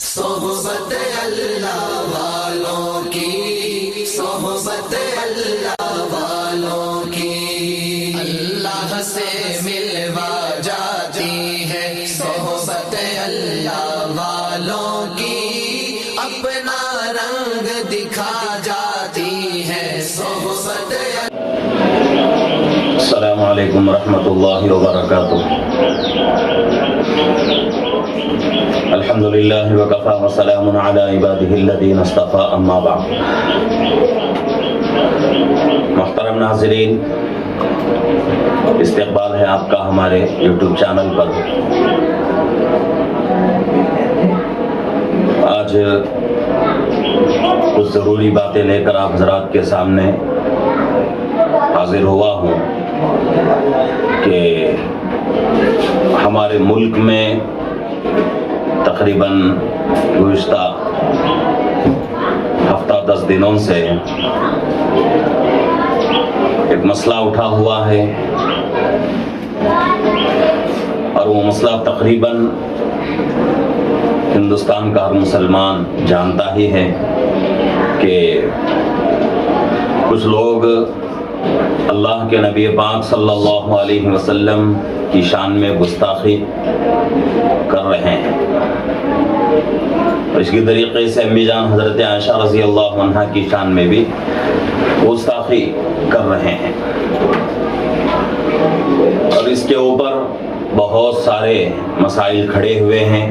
صحبت اللہ والوں کی، صحبت اللہ والوں کی، اللہ سے ملوا جاتی ہے صحبت اللہ والوں کی، اپنا رنگ دکھا جاتی ہے صحبت۔ السلام علیکم ورحمۃ اللہ وبرکاتہ۔ الحمدللہ وکفی وسلام علی عبادہ الذین اصطفی، اما بعد۔ محترم ناظرین، استقبال ہے آپ کا ہمارے یوٹیوب چینل پر۔ آج کچھ ضروری باتیں لے کر آپ حضرات کے سامنے حاضر ہوا ہوں کہ ہمارے ملک میں تقریباً گزشتہ ہفتہ 10 دنوں سے ایک مسئلہ اٹھا ہوا ہے، اور وہ مسئلہ تقریباً ہندوستان کا ہر مسلمان جانتا ہی ہے کہ کچھ لوگ اللہ کے نبی پاک صلی اللہ علیہ وسلم کی شان میں گستاخی کر رہے ہیں، اور اس کی طریقے سے امی جان حضرت عائشہ رضی اللہ عنہ کی شان میں بھی گستاخی کر رہے ہیں، اور اس کے اوپر بہت سارے مسائل کھڑے ہوئے ہیں،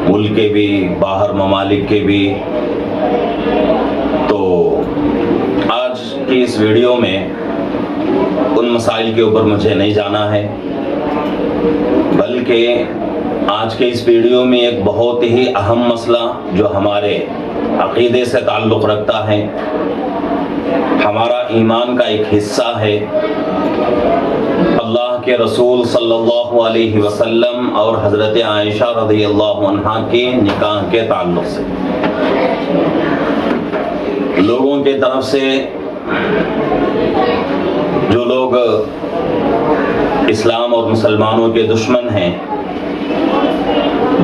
ملک کے بھی باہر ممالک کے بھی۔ تو آج کی اس ویڈیو میں ان مسائل کے اوپر مجھے نہیں جانا ہے، بلکہ آج کے اس ویڈیو میں ایک بہت ہی اہم مسئلہ جو ہمارے عقیدے سے تعلق رکھتا ہے، ہمارا ایمان کا ایک حصہ ہے، اللہ کے رسول صلی اللہ علیہ وسلم اور حضرت عائشہ رضی اللہ عنہا کے نکاح کے تعلق سے۔ لوگوں کی طرف سے جو لوگ اسلام اور مسلمانوں کے دشمن ہیں،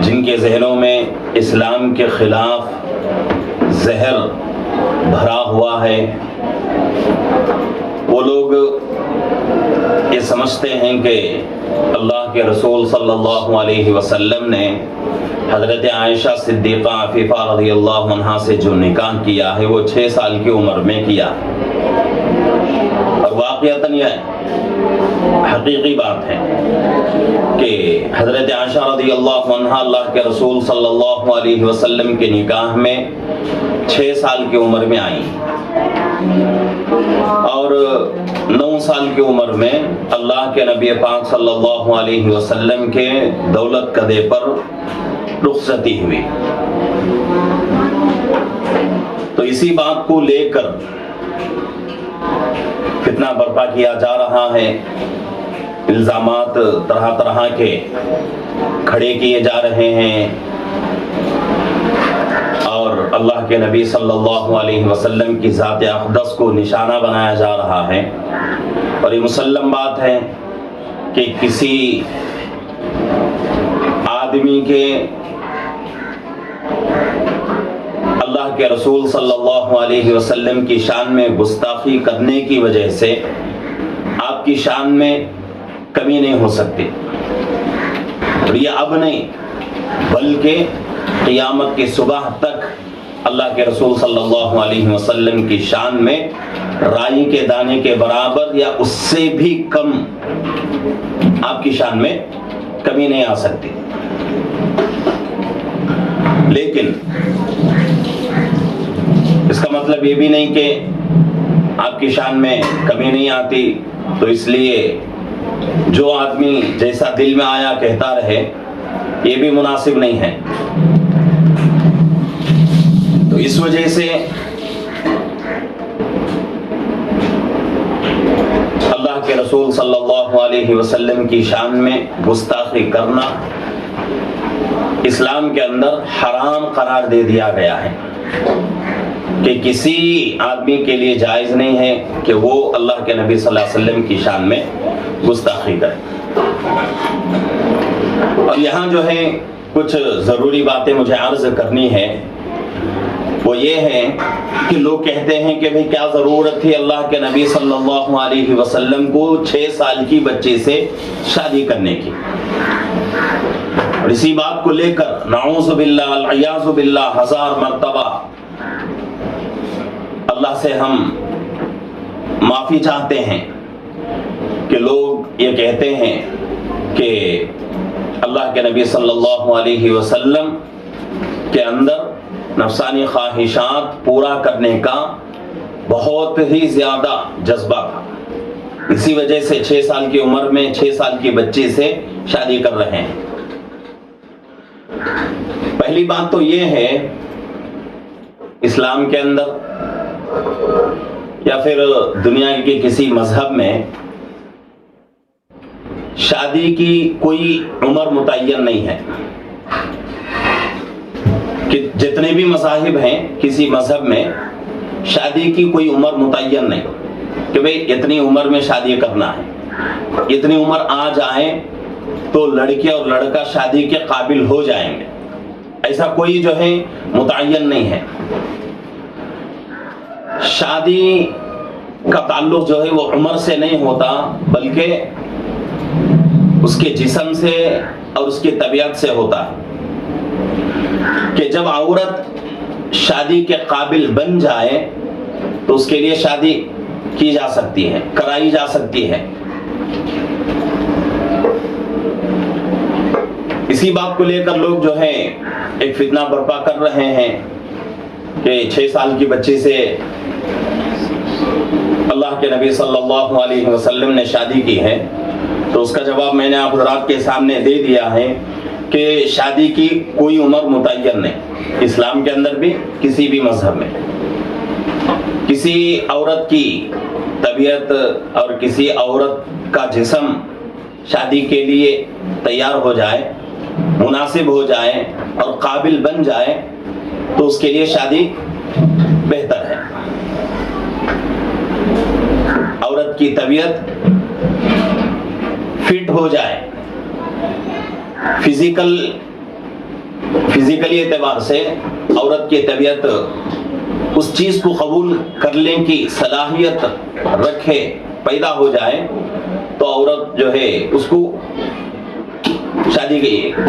جن کے ذہنوں میں اسلام کے خلاف زہر بھرا ہوا ہے، وہ لوگ یہ سمجھتے ہیں کہ اللہ کے رسول صلی اللہ علیہ وسلم نے حضرت عائشہ صدیقہ عفیفہ رضی اللہ عنہا سے جو نکاح کیا ہے وہ 6 سال کی عمر میں کیا، اور واقعتاً یہ حقیقی بات ہے کہ حضرت عائشہ رضی اللہ عنہا اللہ کے رسول صلی اللہ علیہ وسلم کے نکاح میں 6 سال کی عمر میں آئی، اور 9 سال کی عمر میں اللہ کے نبی پاک صلی اللہ علیہ وسلم کے دولت قدے پر رخصتی ہوئی۔ تو اسی بات کو لے کر فتنہ برپا کیا جا رہا ہے، الزامات طرح طرح کے کھڑے کیے جا رہے ہیں، اور اللہ کے نبی صلی اللہ علیہ وسلم کی ذات اقدس کو نشانہ بنایا جا رہا ہے۔ اور یہ مسلم بات ہے کہ کسی آدمی کے اللہ کے رسول صلی اللہ علیہ وسلم کی شان میں گستاخی کرنے کی وجہ سے آپ کی شان میں کمی نہیں ہو سکتی، اور یہ اب نہیں بلکہ قیامت کی صبح تک اللہ کے رسول صلی اللہ علیہ وسلم کی شان میں رائی کے دانے کے برابر یا اس سے بھی کم آپ کی شان میں کمی نہیں آ سکتی۔ لیکن اس کا مطلب یہ بھی نہیں کہ آپ کی شان میں کمی نہیں آتی تو اس لیے جو آدمی جیسا دل میں آیا کہتا رہے، یہ بھی مناسب نہیں ہے۔ تو اس وجہ سے اللہ کے رسول صلی اللہ علیہ وسلم کی شان میں گستاخی کرنا اسلام کے اندر حرام قرار دے دیا گیا ہے، کہ کسی آدمی کے لیے جائز نہیں ہے کہ وہ اللہ کے نبی صلی اللہ علیہ وسلم کی شان میں گستاخی کرے۔ اور یہاں جو ہے کچھ ضروری باتیں مجھے عرض کرنی ہے، وہ یہ ہے کہ لوگ کہتے ہیں کہ بھئی کیا ضرورت تھی اللہ کے نبی صلی اللہ علیہ وسلم کو 6 سال کی بچی سے شادی کرنے کی، اور اسی بات کو لے کر نعوذ باللہ والعیاذ باللہ 1000 مرتبہ اللہ سے ہم معافی چاہتے ہیں کہ لوگ یہ کہتے ہیں کہ اللہ کے نبی صلی اللہ علیہ وسلم کے اندر نفسانی خواہشات پورا کرنے کا بہت ہی زیادہ جذبہ تھا، اسی وجہ سے 6 سال کی عمر میں 6 سال کی بچی سے شادی کر رہے ہیں۔ پہلی بات تو یہ ہے، اسلام کے اندر یا پھر دنیا کے کسی مذہب میں شادی کی کوئی عمر متعین نہیں ہے، کہ جتنے بھی مذاہب ہیں کسی مذہب میں شادی کی کوئی عمر متعین نہیں کہ بھئی اتنی عمر میں شادی کرنا ہے، اتنی عمر آ جائیں تو لڑکی اور لڑکا شادی کے قابل ہو جائیں گے، ایسا کوئی جو ہے متعین نہیں ہے۔ شادی کا تعلق جو ہے وہ عمر سے نہیں ہوتا، بلکہ اس کے جسم سے اور اس کی طبیعت سے ہوتا ہے، کہ جب عورت شادی کے قابل بن جائے تو اس کے لیے شادی کی جا سکتی ہے، کرائی جا سکتی ہے۔ اسی بات کو لے کر لوگ جو ہے ایک فتنہ برپا کر رہے ہیں کہ 6 سال کی بچی سے اللہ کے نبی صلی اللہ علیہ وسلم نے شادی کی ہے، تو اس کا جواب میں نے آپ حضرات کے سامنے دے دیا ہے کہ شادی کی کوئی عمر متعین نہیں، اسلام کے اندر بھی کسی بھی مذہب میں۔ کسی عورت کی طبیعت اور کسی عورت کا جسم شادی کے لیے تیار ہو جائے، مناسب ہو جائے اور قابل بن جائے تو اس کے لیے شادی بہتر ہے۔ عورت کی طبیعت فٹ ہو جائے، فزیکلی اعتبار سے عورت کی طبیعت اس چیز کو قبول کرنے کی صلاحیت رکھے، پیدا ہو جائے تو عورت جو ہے اس کو شادی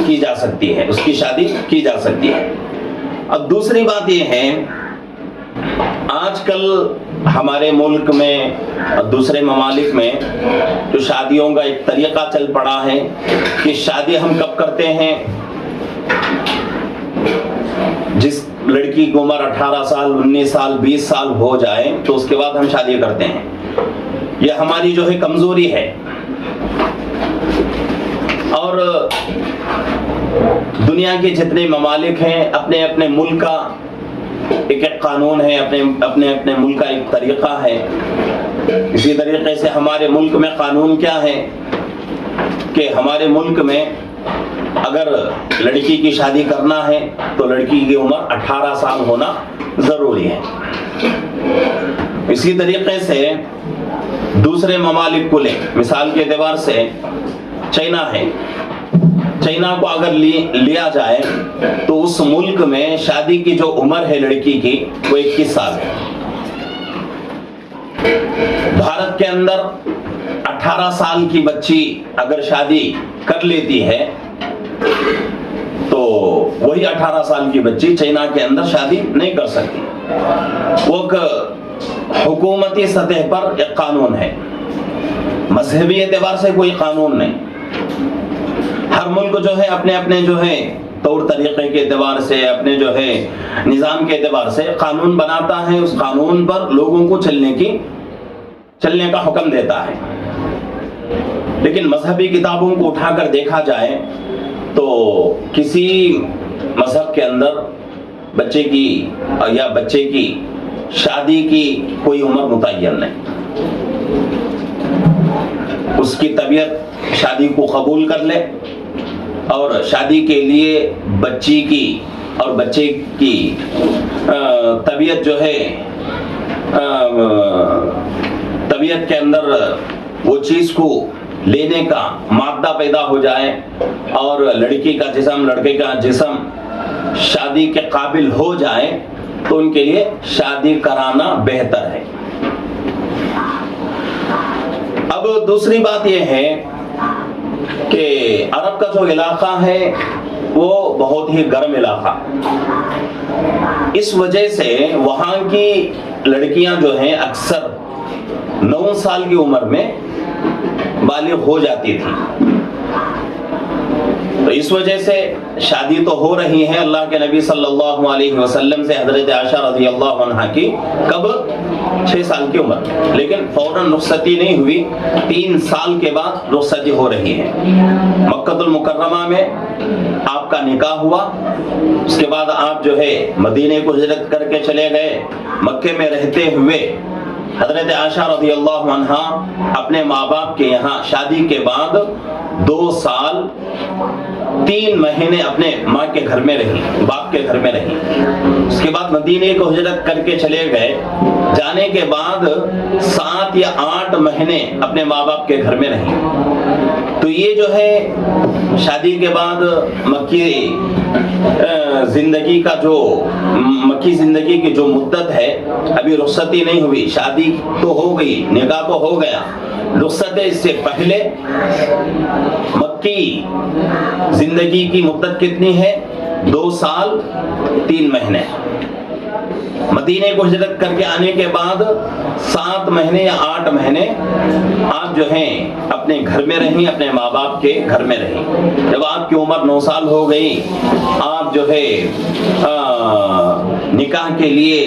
کی جا سکتی ہے، اس کی شادی کی جا سکتی ہے۔ اب دوسری بات یہ ہے، آج کل ہمارے ملک میں اور دوسرے ممالک میں جو شادیوں کا ایک طریقہ چل پڑا ہے کہ شادی ہم کب کرتے ہیں، جس لڑکی کی عمر 18 سال 19 سال 20 سال ہو جائے تو اس کے بعد ہم شادی کرتے ہیں۔ یہ ہماری جو ہے کمزوری ہے، اور دنیا کے جتنے ممالک ہیں اپنے اپنے ملک کا ایک قانون ہے، اپنے ملک کا ایک طریقہ ہے۔ اسی طریقے سے ہمارے ملک میں قانون کیا ہے کہ ہمارے ملک میں اگر لڑکی کی شادی کرنا ہے تو لڑکی کی عمر 18 سال ہونا ضروری ہے۔ اسی طریقے سے دوسرے ممالک کو لیں، مثال کے اعتبار سے چائنا ہے، چائنا کو اگر لیا جائے تو اس ملک میں شادی کی جو عمر ہے لڑکی کی وہ 21 سال ہے۔ بھارت کے اندر 18 سال کی بچی اگر شادی کر لیتی ہے تو وہی 18 سال کی بچی چائنا کے اندر شادی نہیں کر سکتی۔ وہ حکومتی سطح پر ایک قانون ہے، مذہبی اعتبار سے کوئی قانون نہیں۔ ہر ملک جو ہے اپنے اپنے جو ہے طور طریقے کے اعتبار سے، اپنے جو ہے نظام کے اعتبار سے قانون بناتا ہے، اس قانون پر لوگوں کو چلنے کا حکم دیتا ہے۔ لیکن مذہبی کتابوں کو اٹھا کر دیکھا جائے تو کسی مذہب کے اندر بچے کی شادی کی کوئی عمر متعین نہیں۔ اس کی طبیعت شادی کو قبول کر لے اور شادی کے لیے بچی کی اور بچے کی طبیعت جو ہے طبیعت کے اندر وہ چیز کو لینے کا مادہ پیدا ہو جائے اور لڑکی کا جسم لڑکے کا جسم شادی کے قابل ہو جائے تو ان کے لیے شادی کرانا بہتر ہے۔ اب دوسری بات یہ ہے کہ عرب کا جو علاقہ ہے وہ بہت ہی گرم علاقہ، اس وجہ سے وہاں کی لڑکیاں جو ہیں اکثر 9 سال کی عمر میں بالغ ہو جاتی تھی، تو اس وجہ سے شادی تو ہو رہی ہے اللہ کے نبی صلی اللہ علیہ وسلم سے حضرت عائشہ رضی اللہ عنہا کی کب 6 سال کی عمر، لیکن فوراً رخصتی نہیں ہوئی، 3 سال کے بعد رخصتی ہو رہی ہے۔ مکہ المکرمہ میں آپ کا نکاح ہوا، اس کے بعد آپ جو ہے مدینے کو ہجرت کر کے چلے گئے، مکے میں رہتے ہوئے حضرت عائشہ رضی اللہ عنہا اپنے ماں باپ کے یہاں شادی کے بعد 2 سال 3 مہینے اپنے ماں کے گھر میں رہی، باپ کے گھر میں رہی، اس کے بعد مدینے کو ہجرت کر کے چلے گئے، جانے کے بعد 7 یا 8 مہینے اپنے ماں باپ کے گھر میں رہی۔ تو یہ جو ہے شادی کے بعد مکی زندگی کی جو مدت ہے، ابھی رخصتی نہیں ہوئی، شادی تو ہو گئی، نکاح تو ہو گیا، رخصت اس سے پہلے مکی زندگی کی مدت کتنی ہے؟ 2 سال 3 مہینے۔ مدینے کو ہجرت کر کے آنے کے بعد 7 مہینے یا 8 مہینے آپ جو ہیں اپنے گھر میں رہیں، اپنے ماں باپ کے گھر میں رہیں۔ جب آپ کی عمر 9 سال ہو گئی، آپ جو ہے نکاح کے لیے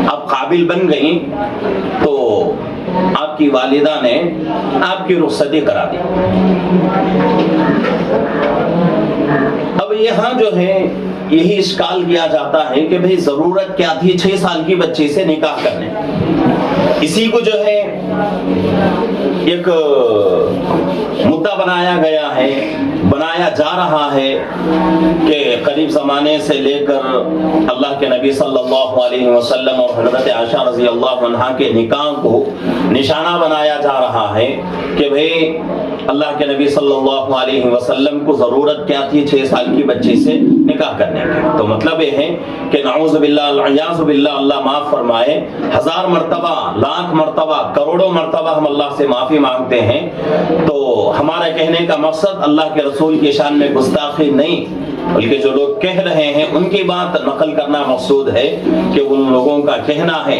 آپ قابل بن گئیں، تو آپ کی والدہ نے آپ کی رخصتی کرا دی۔ اب یہاں جو ہے یہی اشکال کیا جاتا ہے کہ بھئی ضرورت کیا تھی 6 سال کی بچی سے نکاح کرنے؟ اسی کو جو ہے ایک مدعا بنایا جا رہا ہے کہ قریب زمانے سے لے کر اللہ کے نبی صلی اللہ علیہ وسلم اور حضرت عائشہ رضی اللہ عنہا کے نکاح کو نشانہ بنایا جا رہا ہے کہ بھئی اللہ کے نبی صلی اللہ علیہ وسلم کو ضرورت کیا تھی 6 سال کی بچی سے نکاح کرنے کی۔ تو مطلب یہ ہے کہ نعوذ باللہ العیاذ باللہ، اللہ معاف فرمائے، 1000 مرتبہ، لاکھ مرتبہ، کروڑوں مرتبہ ہم اللہ سے معافی مانگتے ہیں۔ تو ہمارے کہنے کا مقصد اللہ کے رسول کی شان میں گستاخی نہیں، بلکہ جو لوگ کہہ رہے ہیں ان کی بات نقل کرنا مقصود ہے کہ ان لوگوں کا کہنا ہے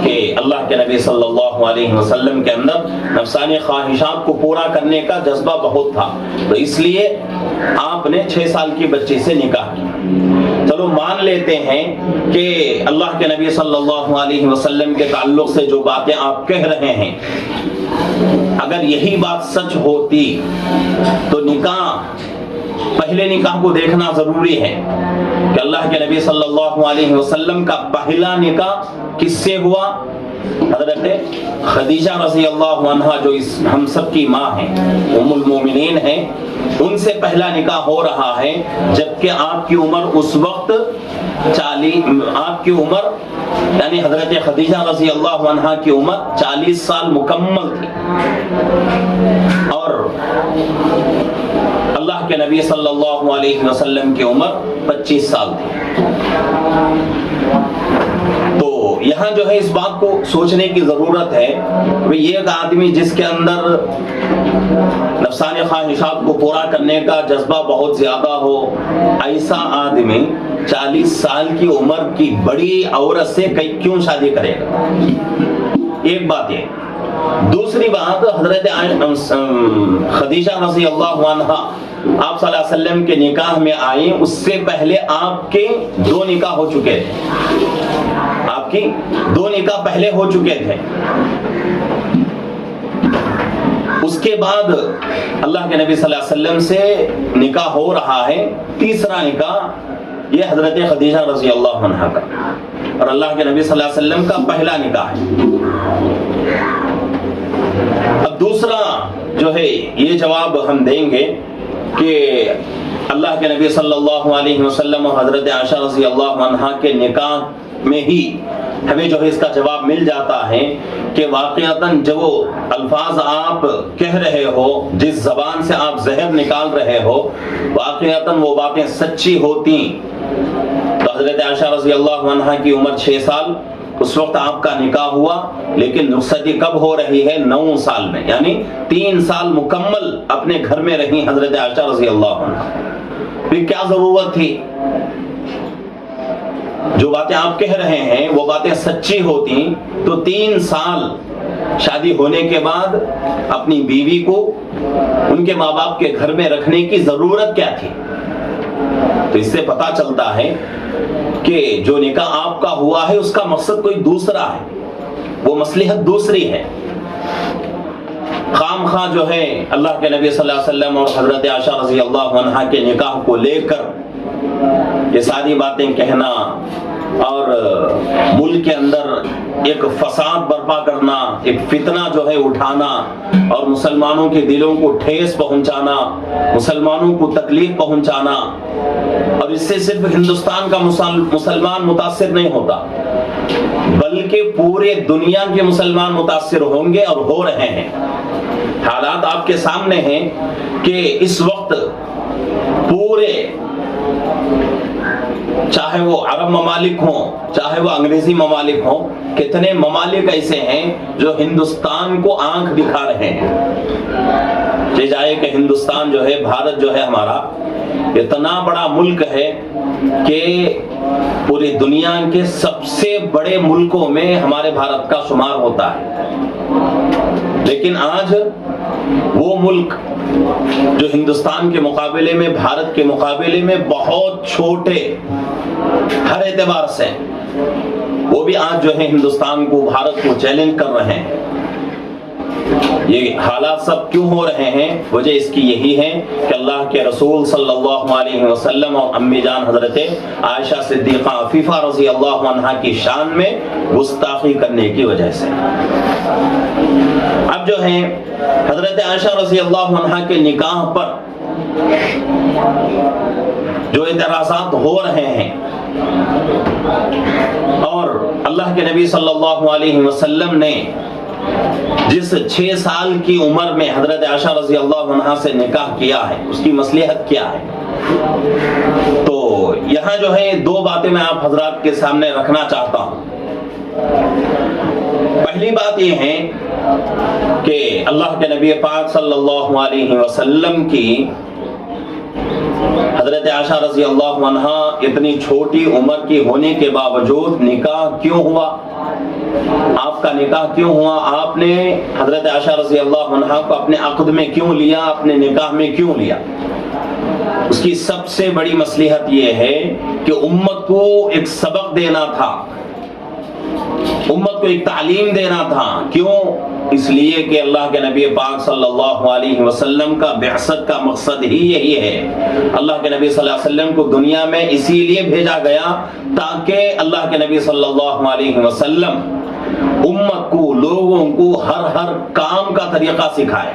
کہ اللہ کے نبی صلی اللہ علیہ وسلم کے اندر نفسانی خواہشات کو پورا کرنے کا جذبہ بہت تھا، تو اس لیے آپ نے 6 سال کی بچی سے نکاح کیا۔ چلو مان لیتے ہیں کہ اللہ کے نبی صلی اللہ علیہ وسلم کے تعلق سے جو باتیں آپ کہہ رہے ہیں، اگر یہی بات سچ ہوتی تو پہلے نکاح کو دیکھنا ضروری ہے کہ اللہ کے نبی صلی اللہ علیہ وسلم کا پہلا نکاح کس سے ہوا؟ حضرت خدیجہ رضی اللہ عنہا جو ہم سب کی ماں ہیں، ام المومنین ہیں، ان سے پہلا نکاح ہو رہا ہے، جبکہ آپ کی عمر اس وقت آپ کی عمر یعنی حضرت خدیجہ رضی اللہ عنہا کی عمر 40 سال مکمل تھی، اور اللہ کے نبی صلی اللہ علیہ وسلم کی عمر 25 سال تھی۔ تو یہاں جو ہے اس بات کو سوچنے کی ضرورت ہے کہ یہ ایک آدمی جس کے اندر نفسانی خواہشات کو پورا کرنے کا جذبہ بہت زیادہ ہو، ایسا آدمی 40 سال کی عمر کی بڑی عورت سے کیوں شادی کرے گا؟ ایک بات یہ۔ دوسری بات، حضرت خدیجہ رضی اللہ عنہا آپ صلی اللہ علیہ وسلم کے نکاح میں آئیں، اس سے پہلے آپ کے 2 نکاح ہو چکے تھے، آپ کی 2 نکاح پہلے ہو چکے تھے۔ اس کے بعد اللہ کے نبی صلی اللہ علیہ وسلم سے نکاح ہو رہا ہے، تیسرا نکاح یہ حضرت خدیجہ رضی اللہ عنہا کا، اور اللہ کے نبی صلی اللہ علیہ وسلم کا پہلا نکاح ہے۔ اب دوسرا جو ہے یہ جواب ہم دیں گے کہ اللہ کے نبی صلی اللہ علیہ وسلم اور حضرت عائشہ رضی اللہ عنہا کے نکاح میں ہی ہمیں جو ہے اس کا جواب مل جاتا ہے کہ واقعتاً جو الفاظ آپ کہہ رہے ہو، جس زبان سے آپ زہر نکال رہے ہو، واقعتاً وہ باتیں سچی ہوتی تو حضرت عائشہ رضی اللہ عنہا کی عمر 6 سال، اس وقت آپ کا نکاح ہوا، لیکن رخصتی کب ہو رہی ہے؟ 9 سال میں، یعنی 3 سال مکمل اپنے گھر میں رہی حضرت عائشہ رضی اللہ عنہا۔ پھر کیا ضرورت تھی؟ جو باتیں آپ کہہ رہے ہیں وہ باتیں سچی ہوتی تو 3 سال شادی ہونے کے بعد اپنی بیوی کو ان کے ماں باپ کے گھر میں رکھنے کی ضرورت کیا تھی؟ تو اس سے پتا چلتا ہے کہ جو نکاح آپ کا ہوا ہے اس کا مقصد کوئی دوسرا ہے، وہ مصلحت دوسری ہے۔ خام خواہ جو ہے اللہ کے نبی صلی اللہ علیہ وسلم اور حضرت عائشہ رضی اللہ عنہا کے نکاح کو لے کر یہ ساری باتیں کہنا اور ملک کے اندر ایک فساد برپا کرنا، ایک فتنہ جو ہے اٹھانا اور مسلمانوں کے دلوں کو ٹھیس پہنچانا، مسلمانوں کو تکلیف پہنچانا، اور اس سے صرف ہندوستان کا مسلمان متاثر نہیں ہوتا بلکہ پورے دنیا کے مسلمان متاثر ہوں گے اور ہو رہے ہیں۔ حالات آپ کے سامنے ہیں کہ اس وقت پورے، چاہے وہ عرب ممالک ہوں چاہے وہ انگریزی ممالک ہوں، کتنے ممالک ایسے ہیں جو ہندوستان کو آنکھ دکھا رہے ہیں۔ یہ جائے کہ ہندوستان جو ہے، بھارت جو ہے ہمارا، اتنا بڑا ملک ہے کہ پوری دنیا کے سب سے بڑے ملکوں میں ہمارے بھارت کا شمار ہوتا ہے، لیکن آج وہ ملک جو ہندوستان کے مقابلے میں، بھارت کے مقابلے میں بہت چھوٹے ہر اعتبار سے، وہ بھی آج جو ہے ہندوستان کو، بھارت کو چیلنج کر رہے ہیں۔ یہ حالات سب کیوں ہو رہے ہیں؟ وجہ اس کی یہی ہے کہ اللہ کے رسول صلی اللہ علیہ وسلم اور امی جان حضرت عائشہ صدیقہ عفیفہ رضی اللہ عنہا کی شان میں گستاخی کرنے کی وجہ سے۔ اب جو ہے حضرت عائشہ رضی اللہ عنہا کے نکاح پر جو اعتراضات ہو رہے ہیں، اور اللہ کے نبی صلی اللہ علیہ وسلم نے جس 6 سال کی عمر میں حضرت عائشہ رضی اللہ عنہا سے نکاح کیا ہے، اس کی مصلحت کیا ہے؟ تو یہاں جو ہے 2 باتیں میں آپ حضرات کے سامنے رکھنا چاہتا ہوں۔ پہلی بات یہ ہے کہ اللہ کے نبی پاک صلی اللہ علیہ وسلم کی حضرت عائشہ رضی اللہ عنہا اتنی چھوٹی عمر کی ہونے کے باوجود نکاح کیوں ہوا؟ آپ کا نکاح کیوں ہوا؟ آپ نے حضرت عائشہ رضی اللہ عنہا کو اپنے عقد میں کیوں لیا؟ اپنے نکاح میں کیوں لیا؟ اس کی سب سے بڑی مصلحت یہ ہے کہ امت کو ایک سبق دینا تھا، امت کو ایک تعلیم دینا تھا۔ کیوں؟ اس لیے کہ اللہ کے نبی پاک صلی اللہ علیہ وسلم کا بعثت کا مقصد ہی یہی ہے۔ اللہ کے نبی صلی اللہ علیہ وسلم کو دنیا میں اسی لیے بھیجا گیا تاکہ اللہ کے نبی صلی اللہ علیہ وسلم امت کو، لوگوں کو ہر کام کا طریقہ سکھائے۔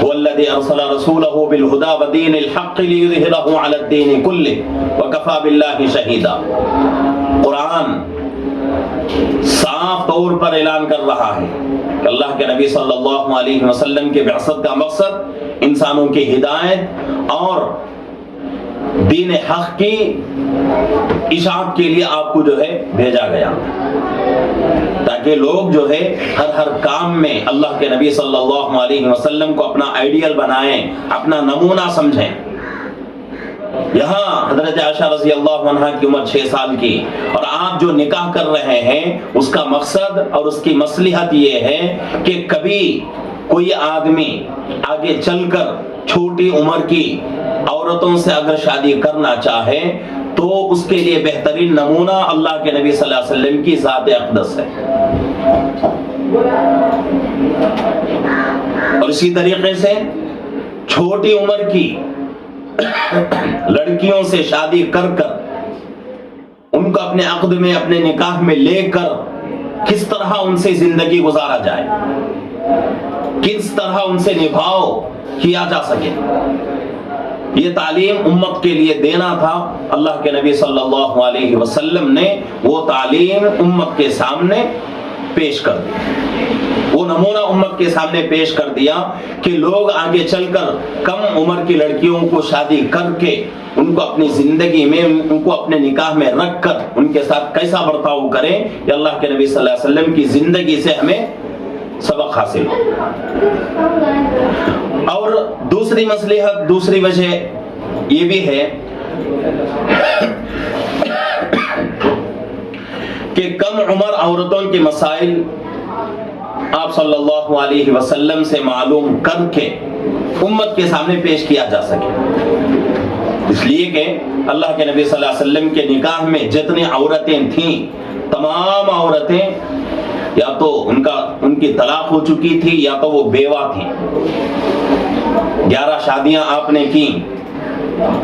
والذی ارسل رسولہ بالہدی ودین الحق لیظہرہ علی الدین کلہ وکفی باللہ شہیدا۔ قرآن صاف طور پر اعلان کر رہا ہے کہ اللہ کے نبی صلی اللہ علیہ وسلم کے بعثت کا مقصد انسانوں کی ہدایت اور دین حق کی اشاعت کے لیے آپ کو جو ہے بھیجا گیا، تاکہ لوگ جو ہے ہر کام میں اللہ کے نبی صلی اللہ علیہ وسلم کو اپنا آئیڈیل بنائیں، اپنا نمونہ سمجھیں۔ یہاں حضرت عائشہ رضی اللہ عنہا کی عمر 6 سال کی، اور آپ جو نکاح کر رہے ہیں اس کا مقصد اور اس کی مصلحت یہ ہے کہ کبھی کوئی آدمی آگے چل کر چھوٹی عمر کی عورتوں سے اگر شادی کرنا چاہے تو اس کے لیے بہترین نمونہ اللہ کے نبی صلی اللہ علیہ وسلم کی ذات اقدس ہے۔ اور اسی طریقے سے چھوٹی عمر کی لڑکیوں سے شادی کر کر ان کو اپنے عقد میں، اپنے نکاح میں لے کر کس طرح ان سے زندگی گزارا جائے، کس طرح ان سے نبھاؤ کیا جا سکے، یہ تعلیم امت کے لیے دینا تھا۔ اللہ کے نبی صلی اللہ علیہ وسلم نے وہ تعلیم امت کے سامنے پیش کر دیا، وہ نمونہ امت کے سامنے پیش کر دیا کہ لوگ آگے چل کر کم عمر کی لڑکیوں کو شادی کر کے ان کو اپنی زندگی میں، ان کو اپنے نکاح میں رکھ کر ان کے ساتھ کیسا برتاؤ کریں۔ یہ اللہ کے نبی صلی اللہ علیہ وسلم کی زندگی سے ہمیں سبق حاصل ہو۔ اور دوسری مصلحت، دوسری وجہ یہ بھی ہے کہ کم عمر عورتوں کے مسائل آپ صلی اللہ علیہ وسلم سے معلوم کر کے امت کے سامنے پیش کیا جا سکے، اس لیے کہ اللہ کے نبی صلی اللہ علیہ وسلم کے نکاح میں جتنی عورتیں تھیں، تمام عورتیں یا تو ان کی طلاق ہو چکی تھی یا تو وہ بیوہ تھیں۔ 11 شادیاں آپ نے کی،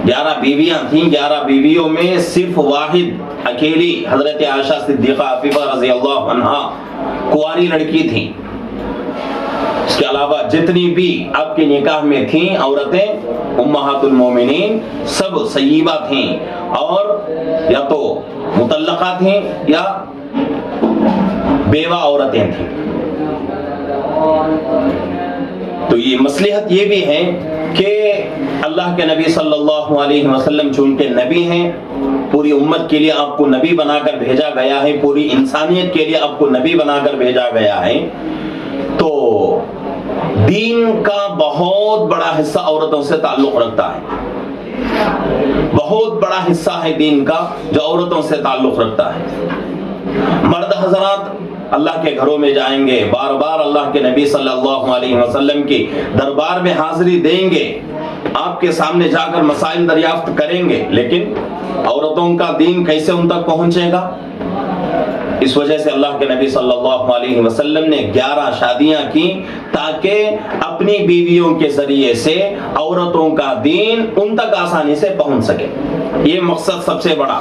11 بیویاں تھیں، 11 بیویوں میں صرف واحد اکیلی حضرت عائشہ صدیقہ عفیفہ رضی اللہ عنہا کنواری لڑکی تھی۔ اس کے علاوہ جتنی بھی آپ کے نکاح میں تھیں عورتیں امہات المومنین سب سیبہ تھیں، اور یا تو مطلقہ تھیں یا بیوہ عورتیں تھیں۔ تو یہ مصلحت یہ بھی ہے کہ اللہ کے نبی صلی اللہ علیہ وسلم چونکہ نبی ہیں، پوری امت کے لیے آپ کو نبی بنا کر بھیجا گیا ہے، پوری انسانیت کے لیے آپ کو نبی بنا کر بھیجا گیا ہے، تو دین کا بہت بڑا حصہ عورتوں سے تعلق رکھتا ہے، بہت بڑا حصہ ہے دین کا جو عورتوں سے تعلق رکھتا ہے۔ مرد حضرات اللہ کے گھروں میں جائیں گے، بار بار اللہ کے نبی صلی اللہ علیہ وسلم کی دربار میں حاضری دیں گے، آپ کے سامنے جا کر مسائل دریافت کریں گے، لیکن عورتوں کا دین کیسے ان تک پہنچے گا؟ اس وجہ سے اللہ کے نبی صلی اللہ علیہ وسلم نے 11 شادیاں کی تاکہ اپنی بیویوں کے ذریعے سے عورتوں کا دین ان تک آسانی سے پہنچ سکے، یہ مقصد سب سے بڑا۔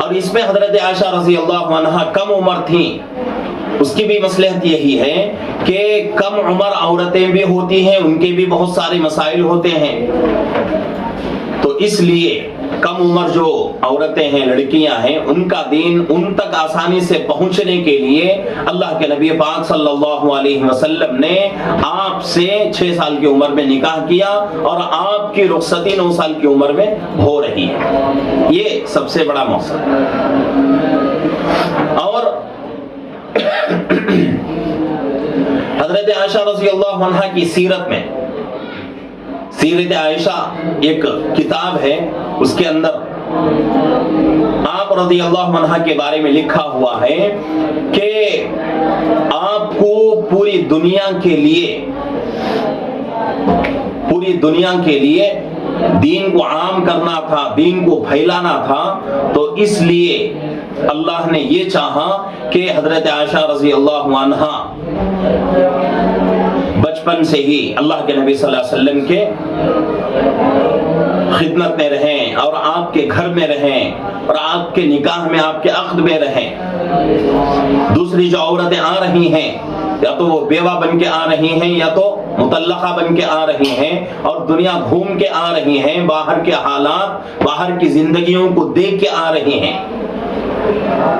اور اس میں حضرت عائشہ رضی اللہ عنہا کم عمر تھیں، اس کی بھی مصلحت یہی ہے کہ کم عمر عورتیں بھی ہوتی ہیں، ان کے بھی بہت سارے مسائل ہوتے ہیں، تو اس لیے کم عمر جو عورتیں ہیں، لڑکیاں ہیں، ان کا دین ان تک آسانی سے پہنچنے کے لیے اللہ کے نبی پاک صلی اللہ علیہ وسلم نے آپ سے 6 سال کی عمر میں نکاح کیا، اور آپ کی رخصتی 9 سال کی عمر میں ہو رہی ہے، یہ سب سے بڑا مقصد۔ اور حضرت عائشہ رضی اللہ عنہا کی سیرت میں، سیرت عائشہ ایک کتاب ہے، اس کے اندر آپ رضی اللہ عنہا کے بارے میں لکھا ہوا ہے کہ آپ کو پوری دنیا کے لیے دین کو عام کرنا تھا، دین کو پھیلانا تھا، تو اس لیے اللہ نے یہ چاہا کہ حضرت عائشہ رضی اللہ عنہا بچپن سے ہی اللہ کے نبی صلی اللہ علیہ وسلم کے خدمت میں رہیں، اور آپ کے گھر میں رہیں، اور آپ کے نکاح میں، آپ کے عقد میں رہیں۔ دوسری جو عورتیں آ رہی ہیں، یا تو وہ بیوہ بن کے آ رہی ہیں یا تو مطلقہ بن کے آ رہی ہیں، اور دنیا گھوم کے آ رہی ہیں، باہر کے حالات، باہر کی زندگیوں کو دیکھ کے آ رہی ہیں،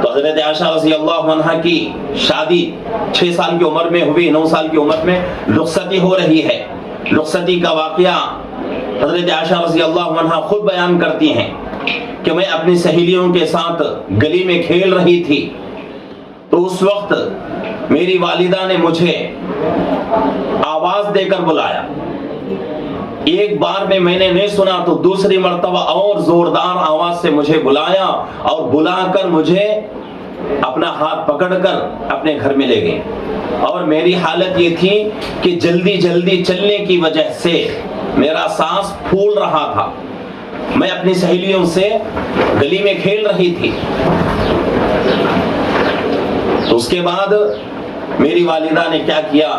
تو حضرت عائشہ رضی اللہ عنہا کی شادی 6 سال کی عمر میں ہوئی، 9 سال کی عمر میں رخصتی ہو رہی ہے۔ رخصتی کا واقعہ حضرت عائشہ رضی اللہ عنہا خود بیان کرتی ہیں کہ میں اپنی سہیلیوں کے ساتھ گلی میں کھیل رہی تھی، تو اس وقت میری والدہ نے مجھے آواز دے کر بلایا، ایک بار میں نے نہیں سنا تو دوسری مرتبہ اور زوردار آواز سے مجھے بلایا، اور بلا کر مجھے اپنا ہاتھ پکڑ کر اپنے گھر میں لے گئے، اور میری حالت یہ تھی کہ جلدی جلدی چلنے کی وجہ سے میرا سانس پھول رہا تھا، میں اپنی سہیلیوں سے گلی میں کھیل رہی تھی۔ تو اس کے بعد میری والدہ نے کیا کیا،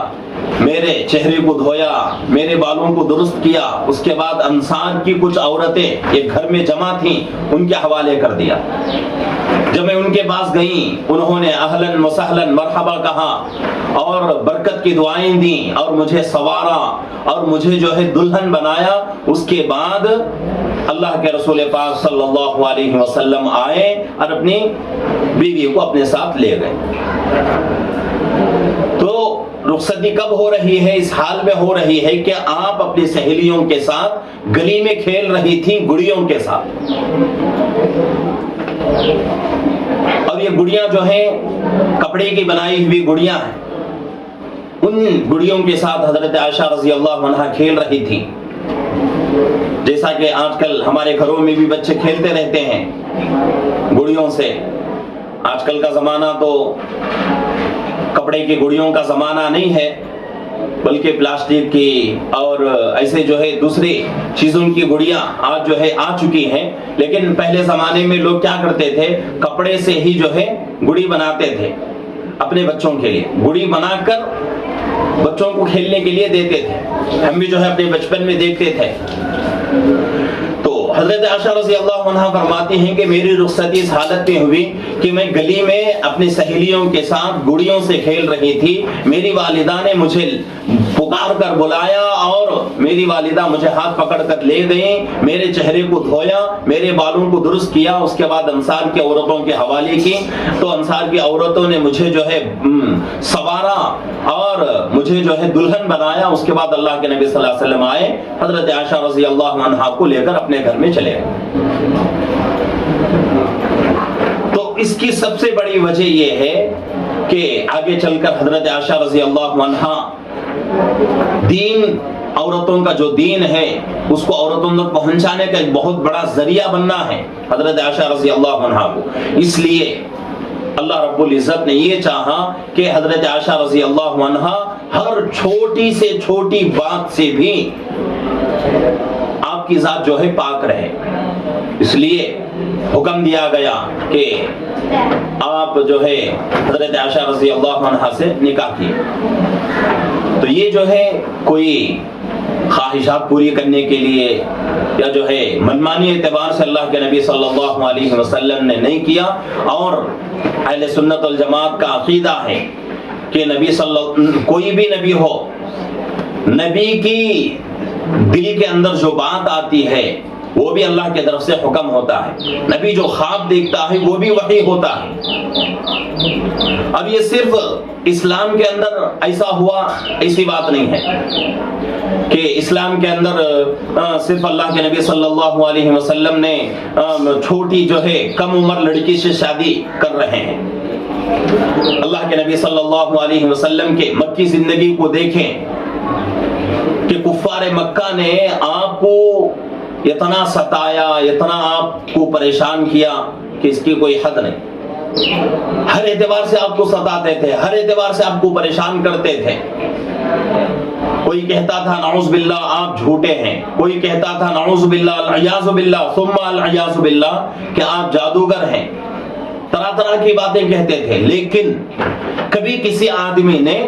میرے چہرے کو دھویا، میرے بالوں کو درست کیا، اس کے بعد انصار کی کچھ عورتیں ایک گھر میں جمع تھیں، ان کے حوالے کر دیا۔ جب میں ان کے پاس گئی، انہوں نے اہلاً وسہلاً مرحبا کہا اور برکت کی دعائیں دیں، اور مجھے سوارا اور مجھے جو ہے دلہن بنایا۔ اس کے بعد اللہ کے رسول پاک صلی اللہ علیہ وسلم آئے اور اپنی بیوی کو اپنے ساتھ لے گئے۔ تو رخصتی کب ہو رہی ہے؟ اس حال میں ہو رہی ہے کہ آپ اپنی سہیلیوں کے ساتھ گلی میں کھیل رہی تھیں گڑیوں کے ساتھ، اور یہ گڑیاں جو ہیں کپڑے کی بنائی ہوئی گڑیاں ہیں، ان گڑیوں کے ساتھ حضرت عائشہ رضی اللہ عنہا کھیل رہی تھی، جیسا کہ آج کل ہمارے گھروں میں بھی بچے کھیلتے رہتے ہیں گڑیوں سے۔ آج کل کا زمانہ تو کپڑے کی گڑیوں کا زمانہ نہیں ہے، بلکہ پلاسٹک کی اور ایسے جو ہے دوسری چیزوں کی گڑیاں آج جو ہے آ چکی ہیں۔ لیکن پہلے زمانے میں لوگ کیا کرتے تھے، کپڑے سے ہی جو ہے گڑی بناتے تھے اپنے بچوں کے لیے، گڑی بنا کر بچوں کو کھیلنے کے لیے دیتے تھے۔ ہم بھی جو ہے اپنے بچپن میں دیکھتے تھے۔ تو حضرت عائشہ رضی اللہ عنہا فرماتی ہیں کہ میری رخصتی اس حالت میں ہوئی کہ میں گلی میں اپنی سہیلیوں کے ساتھ گڑیوں سے کھیل رہی تھی، میری والدہ نے مجھے پکار کر بلایا اور میری والدہ مجھے ہاتھ پکڑ کر لے گئیں، میرے چہرے کو دھویا، میرے بالوں کو درست کیا، اس کے بعد انصار کی عورتوں کے حوالے کی۔ تو انصار کی عورتوں نے مجھے جو ہے سوارا اور مجھے جو ہے دلہن بنایا۔ اس کے بعد اللہ کے نبی صلی اللہ علیہ وسلم آئے، حضرت عائشہ رضی اللہ عنہا کو لے کر اپنے گھر میں چلے گئے۔ تو اس کی سب سے بڑی وجہ یہ ہے کہ آگے چل کر حضرت عائشہ رضی اللہ عنہا دین، عورتوں کا جو دین ہے اس کو عورتوں تک پہنچانے کا ایک بہت بڑا ذریعہ بننا ہے حضرت عائشہ رضی اللہ عنہا کو۔ اس لیے اللہ رب العزت نے یہ چاہا کہ حضرت عائشہ رضی اللہ عنہا ہر چھوٹی سے چھوٹی بات سے بھی آپ کی ذات جو ہے پاک رہے، اس لیے حکم دیا گیا کہ آپ جو ہے حضرت عائشہ رضی اللہ عنہا سے نکاح کیے۔ تو یہ جو ہے کوئی خواہشات پوری کرنے کے لیے یا جو ہے منمانی اعتبار سے اللہ کے نبی صلی اللہ علیہ وسلم نے نہیں کیا، اور اہل سنت والجماعت کا عقیدہ ہے کہ کوئی بھی نبی ہو، نبی کی دل کے اندر جو بات آتی ہے وہ بھی اللہ کی طرف سے حکم ہوتا ہے، نبی جو خواب دیکھتا ہے وہ بھی وحی ہوتا ہے۔ اب یہ صرف اسلام کے اندر ایسا ہوا ایسی بات نہیں ہے کہ اسلام کے اندر صرف اللہ کے نبی صلی اللہ علیہ وسلم نے چھوٹی جو ہے کم عمر لڑکی سے شادی کر رہے ہیں۔ اللہ کے نبی صلی اللہ علیہ وسلم کے مکی زندگی کو دیکھیں کہ کفار مکہ نے آپ کو اتنا ستایا، اتنا آپ کو پریشان کیا کہ اس کی کوئی حد نہیں۔ ہر اعتبار سے آپ کو ستاتے تھے، ہر اعتبار سے آپ کو پریشان کرتے تھے۔ کوئی کہتا تھا نعوذ باللہ آپ جھوٹے ہیں، کوئی کہتا تھا نعوذ باللہ العیاذ باللہ ثم العیاذ باللہ کہ آپ جادوگر ہیں، طرح طرح کی باتیں کہتے تھے۔ لیکن کبھی کسی آدمی نے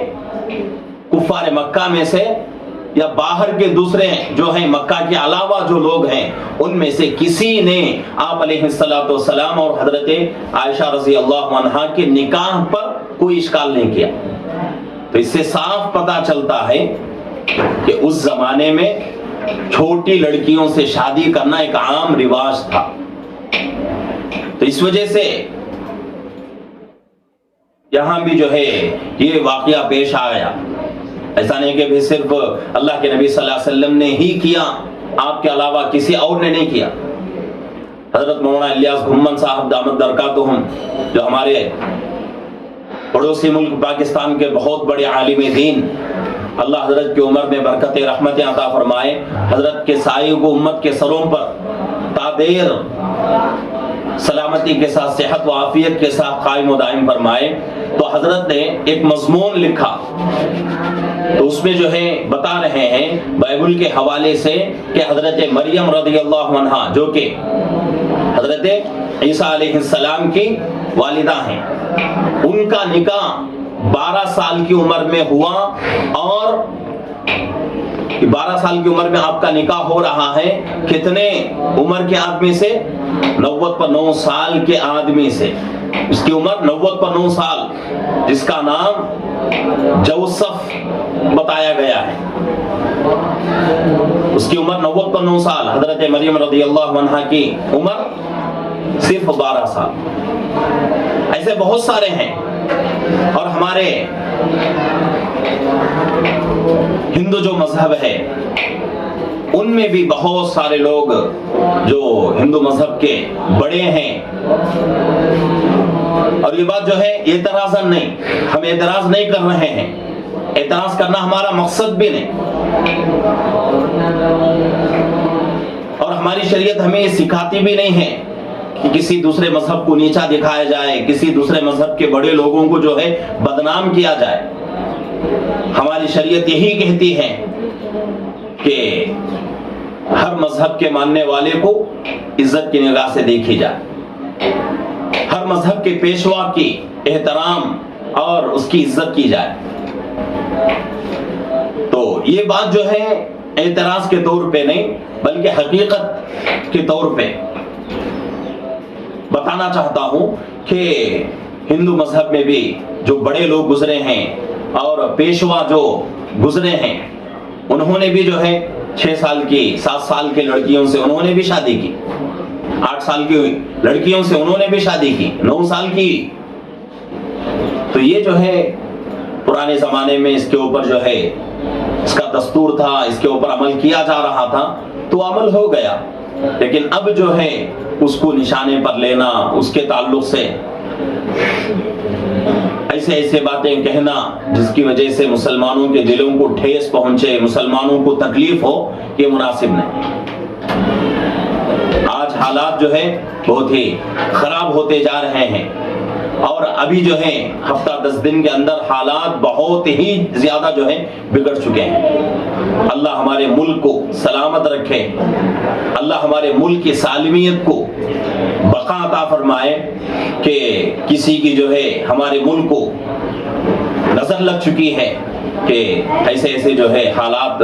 کفار مکہ میں سے یا باہر کے دوسرے جو ہیں مکہ کے علاوہ جو لوگ ہیں ان میں سے کسی نے آپ علیہ السلام اور حضرت عائشہ رضی اللہ عنہا کے نکاح پر کوئی اشکال نہیں کیا۔ تو اس سے صاف پتہ چلتا ہے کہ اس زمانے میں چھوٹی لڑکیوں سے شادی کرنا ایک عام رواج تھا۔ تو اس وجہ سے یہاں بھی جو ہے یہ واقعہ پیش آ گیا۔ ایسا نہیں کہ صرف اللہ کے نبی صلی اللہ علیہ وسلم نے ہی کیا، آپ کے علاوہ کسی اور نے نہیں کیا۔ حضرت مولانا الیاس گھمن صاحب دامت برکاتہم جو ہمارے پڑوسی ملک پاکستان کے بہت بڑے عالم دین، اللہ حضرت کی عمر میں برکت رحمتیں عطا فرمائے، حضرت کے سائے کو امت کے سروں پر تادیر سلامتی کے ساتھ صحت و عافیت کے ساتھ قائم و دائم فرمائے۔ تو حضرت نے ایک مضمون لکھا، تو اس میں جو ہے بتا رہے ہیں بائبل کے حوالے سے کہ حضرت مریم رضی اللہ عنہا جو کہ حضرت عیسیٰ علیہ السلام کی والدہ ہیں، ان کا نکاح 12 سال کی عمر میں ہوا، اور 12 سال کی عمر میں آپ کا نکاح ہو رہا ہے کتنے عمر کے آدمی سے؟ 90 پر 9 سال کے آدمی سے۔ اس کی عمر 90 پر 9 سال، جس کا نام جوسف بتایا گیا ہے۔ اس کی عمر 90 پر 9 سال، حضرت مریم رضی اللہ عنہا کی عمر صرف 12 سال۔ ایسے بہت سارے ہیں. اور ہمارے ہندو جو مذہب ہے ان میں بھی بہت سارے لوگ جو ہندو مذہب کے بڑے ہیں. اور یہ بات جو ہے اعتراضاً نہیں، ہم اعتراض نہیں کر رہے ہیں، اعتراض کرنا ہمارا مقصد بھی نہیں. اور ہماری شریعت ہمیں یہ سکھاتی بھی نہیں ہے کہ کسی دوسرے مذہب کو نیچا دکھایا جائے، کسی دوسرے مذہب کے بڑے لوگوں کو جو ہے بدنام کیا جائے. ہماری شریعت یہی کہتی ہے کہ ہر مذہب کے ماننے والے کو عزت کی نگاہ سے دیکھی جائے، ہر مذہب کے پیشوا کی احترام اور اس کی عزت کی جائے. تو یہ بات جو ہے اعتراض کے طور پہ نہیں بلکہ حقیقت کے طور پہ بتانا چاہتا ہوں کہ ہندو مذہب میں بھی جو بڑے لوگ گزرے ہیں اور پیشوا جو گزرے ہیں انہوں نے بھی جو ہے 6 سال کی 7 سال کے لڑکیوں سے انہوں نے بھی شادی کی، 8 سال کی لڑکیوں سے انہوں نے بھی شادی کی، 9 سال کی. تو یہ جو ہے پرانے زمانے میں اس کے اوپر جو ہے اس کا دستور تھا، اس کے اوپر عمل کیا جا رہا تھا تو عمل ہو گیا. لیکن اب جو ہے اس کو نشانے پر لینا، اس کے تعلق سے ایسے باتیں کہنا جس کی وجہ سے مسلمانوں کے دلوں کو ٹھیس پہنچے، مسلمانوں کو تکلیف ہو، یہ مناسب نہیں. آج حالات جو ہے بہت ہی خراب ہوتے جا رہے ہیں اور ابھی جو ہے ہفتہ 10 دن کے اندر حالات بہت ہی زیادہ جو ہے بگڑ چکے ہیں. اللہ ہمارے ملک کو سلامت رکھے، اللہ ہمارے ملک کی سالمیت کو بقا عطا فرمائے کہ کسی کی جو ہے ہمارے ملک کو نظر لگ چکی ہے کہ ایسے جو ہے حالات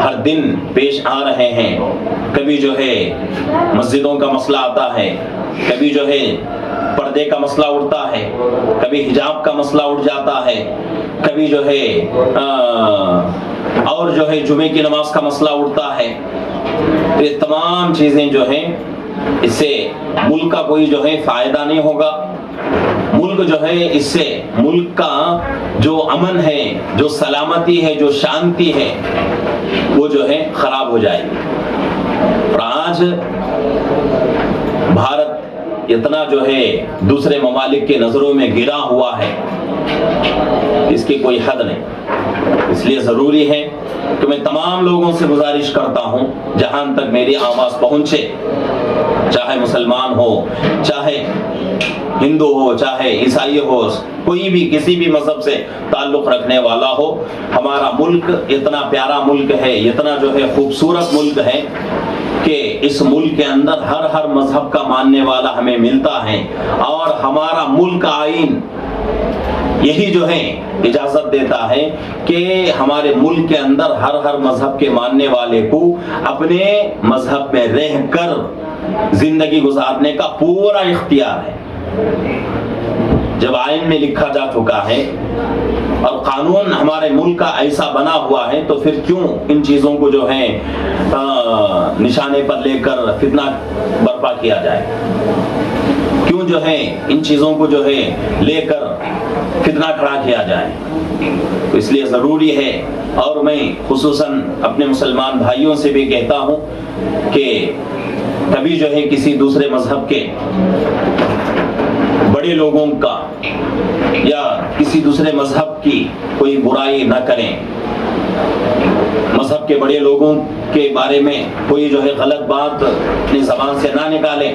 ہر دن پیش آ رہے ہیں. کبھی جو ہے مسجدوں کا مسئلہ آتا ہے، کبھی جو ہے پردے کا مسئلہ اٹھتا ہے، کبھی حجاب کا مسئلہ اٹھ جاتا ہے، کبھی جو ہے اور جو ہے جمعے کی نماز کا مسئلہ اٹھتا ہے. یہ تمام چیزیں جو ہیں اس سے ملک کا کوئی جو ہے فائدہ نہیں ہوگا. ملک جو ہے اس سے ملک کا جو امن ہے، جو سلامتی ہے، جو شانتی ہے وہ جو ہے خراب ہو جائے گی. اور آج بھارت اتنا جو ہے دوسرے ممالک کے نظروں میں گرا ہوا ہے، اس کی کوئی حد نہیں. اس لیے ضروری ہے کہ میں تمام لوگوں سے گزارش کرتا ہوں جہاں تک میری آواز پہنچے، چاہے مسلمان ہو، چاہے ہندو ہو، چاہے عیسائی ہو، کوئی بھی کسی بھی مذہب سے تعلق رکھنے والا ہو، ہمارا ملک اتنا پیارا ملک ہے، اتنا جو ہے خوبصورت ملک ہے کہ اس ملک کے اندر ہر مذہب کا ماننے والا ہمیں ملتا ہے. اور ہمارا ملک کا آئین یہی جو ہے اجازت دیتا ہے کہ ہمارے ملک کے اندر ہر مذہب کے ماننے والے کو اپنے مذہب میں رہ کر زندگی گزارنے کا پورا اختیار ہے. جب آئین میں لکھا جا چکا ہے اور قانون ہمارے ملک کا ایسا بنا ہوا ہے تو پھر کیوں ان چیزوں کو جو ہے نشانے پر لے کر فتنہ برپا کیا جائے؟ کیوں جو ہے ان چیزوں کو جو ہے لے کر فتنہ کھڑا کیا جائے؟ تو اس لیے ضروری ہے، اور میں خصوصاً اپنے مسلمان بھائیوں سے بھی کہتا ہوں کہ کبھی جو ہے کسی دوسرے مذہب کے بڑے لوگوں کا یا کسی دوسرے مذہب کی کوئی برائی نہ کریں. مذہب کے بڑے لوگوں کے بارے میں کوئی جو ہے غلط بات اپنی زبان سے نہ نکالیں.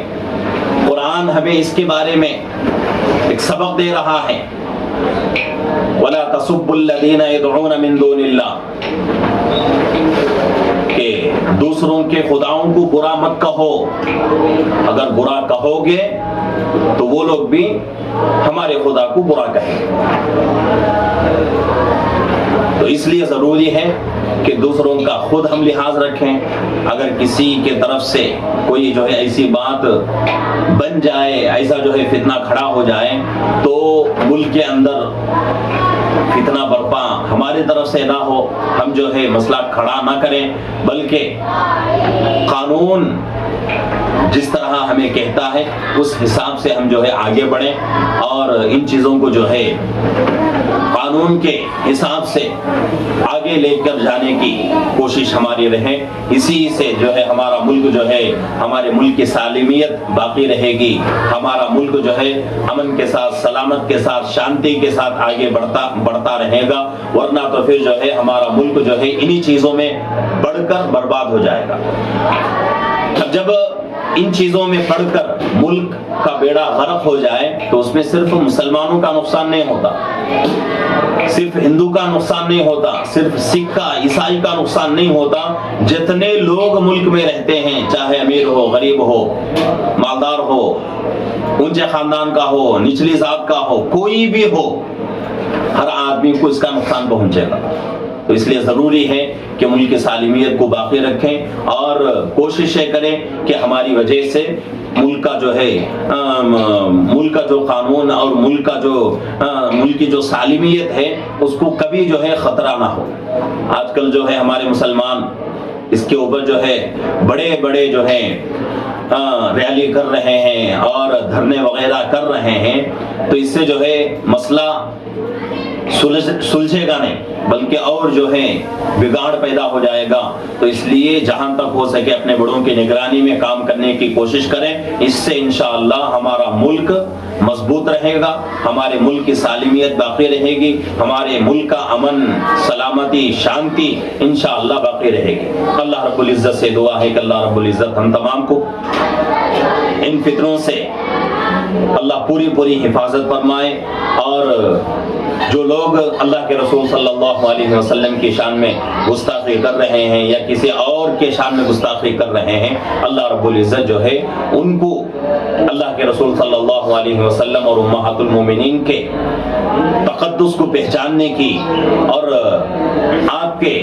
قرآن ہمیں اس کے بارے میں ایک سبق دے رہا ہے، وَلَا تَسُبُّوا الَّذِينَ يَدْعُونَ مِن دُونِ اللَّهِ، کہ دوسروں کے خداؤں کو برا مت کہو. اگر برا کہو گے تو وہ لوگ بھی ہمارے خدا کو برا کہیں. تو اس لیے ضروری ہے کہ دوسروں کا خود ہم لحاظ رکھیں. اگر کسی کے طرف سے کوئی جو ہے ایسی بات بن جائے، ایسا جو ہے فتنہ کھڑا ہو جائے تو ملک کے اندر فتنہ برپا ہماری طرف سے نہ ہو، ہم جو ہے مسئلہ کھڑا نہ کریں، بلکہ قانون جس طرح ہمیں کہتا ہے اس حساب سے ہم جو ہے آگے بڑھیں، اور ان چیزوں کو جو ہے قانون کے حساب سے آگے لے کر جانے کی کوشش ہماری رہے۔ اسی سے جو ہے ہمارا ملک جو ہے، ہمارے ملک کی سالمیت باقی رہے گی، ہمارا ملک جو ہے امن کے ساتھ، سلامت کے ساتھ، شانتی کے ساتھ آگے بڑھتا رہے گا، ورنہ تو پھر جو ہے ہمارا ملک جو ہے انہی چیزوں میں بڑھ کر برباد ہو جائے گا۔ اب جب ان چیزوں میں پڑھ کر ملک کا بیڑا غرق ہو جائے تو اس میں صرف مسلمانوں کا نقصان نہیں ہوتا، صرف ہندو کا نقصان نہیں ہوتا، صرف سکھ کا، عیسائی کا نقصان نہیں ہوتا، جتنے لوگ ملک میں رہتے ہیں، چاہے امیر ہو، غریب ہو، مالدار ہو، اونچے خاندان کا ہو، نچلی ذات کا ہو، کوئی بھی ہو، ہر آدمی کو اس کا نقصان پہنچے گا۔ تو اس لیے ضروری ہے کہ ملک کی سالمیت کو باقی رکھیں اور کوششیں کریں کہ ہماری وجہ سے ملک کا جو ہے ملک کا جو قانون اور ملک کی جو سالمیت ہے اس کو کبھی جو ہے خطرہ نہ ہو۔ آج کل جو ہے ہمارے مسلمان اس کے اوپر جو ہے بڑے بڑے جو ہے ریلی کر رہے ہیں اور دھرنے وغیرہ کر رہے ہیں، تو اس سے جو ہے مسئلہ سلجھے گا نہیں، بلکہ اور جو ہے بگاڑ پیدا ہو جائے گا۔ تو اس لیے جہاں تک ہو سکے اپنے بڑوں کی نگرانی میں کام کرنے کی کوشش کریں، اس سے انشاءاللہ ہمارا ملک مضبوط رہے گا، ہمارے ملک کی سالمیت باقی رہے گی، ہمارے ملک کا امن، سلامتی، شانتی انشاءاللہ باقی رہے گی۔ اللہ رب العزت سے دعا ہے کہ اللہ رب العزت ہم تمام کو ان فتنوں سے اللہ پوری حفاظت فرمائے، اور جو لوگ اللہ کے رسول صلی اللہ علیہ وسلم کی شان میں گستاخی کر رہے ہیں یا کسی اور کے شان میں گستاخی کر رہے ہیں، اللہ رب العزت جو ہے ان کو اللہ کے رسول صلی اللہ علیہ وسلم اور امہات المومنین کے تقدس کو پہچاننے کی اور آپ کے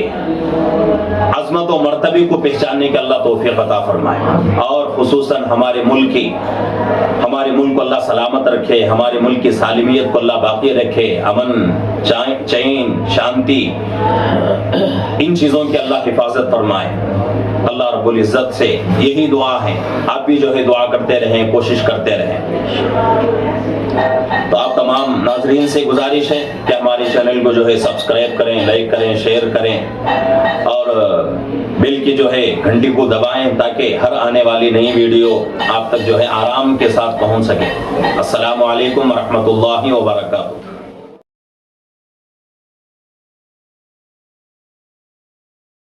عظمت و مرتبے کو پہچاننے کے اللہ توفیق عطا فرمائے، اور خصوصاً ہمارے ملک کو اللہ سلامت رکھے، ہمارے ملک کی سالمیت کو اللہ باقی رکھے، امن، چین، شانتی، ان چیزوں کی اللہ حفاظت فرمائے۔ اللہ رب العزت سے یہی دعا ہے، آپ بھی جو ہے دعا کرتے رہیں، کوشش کرتے رہیں۔ تو آپ تمام ناظرین سے گزارش ہے کہ ہمارے چینل کو جو ہے سبسکرائب کریں، لائک کریں، شیئر کریں، اور بیل کی جو ہے گھنٹی کو دبائیں تاکہ ہر آنے والی نئی ویڈیو آپ تک جو ہے آرام کے ساتھ پہنچ سکے۔ السلام علیکم ورحمۃ اللہ وبرکاتہ۔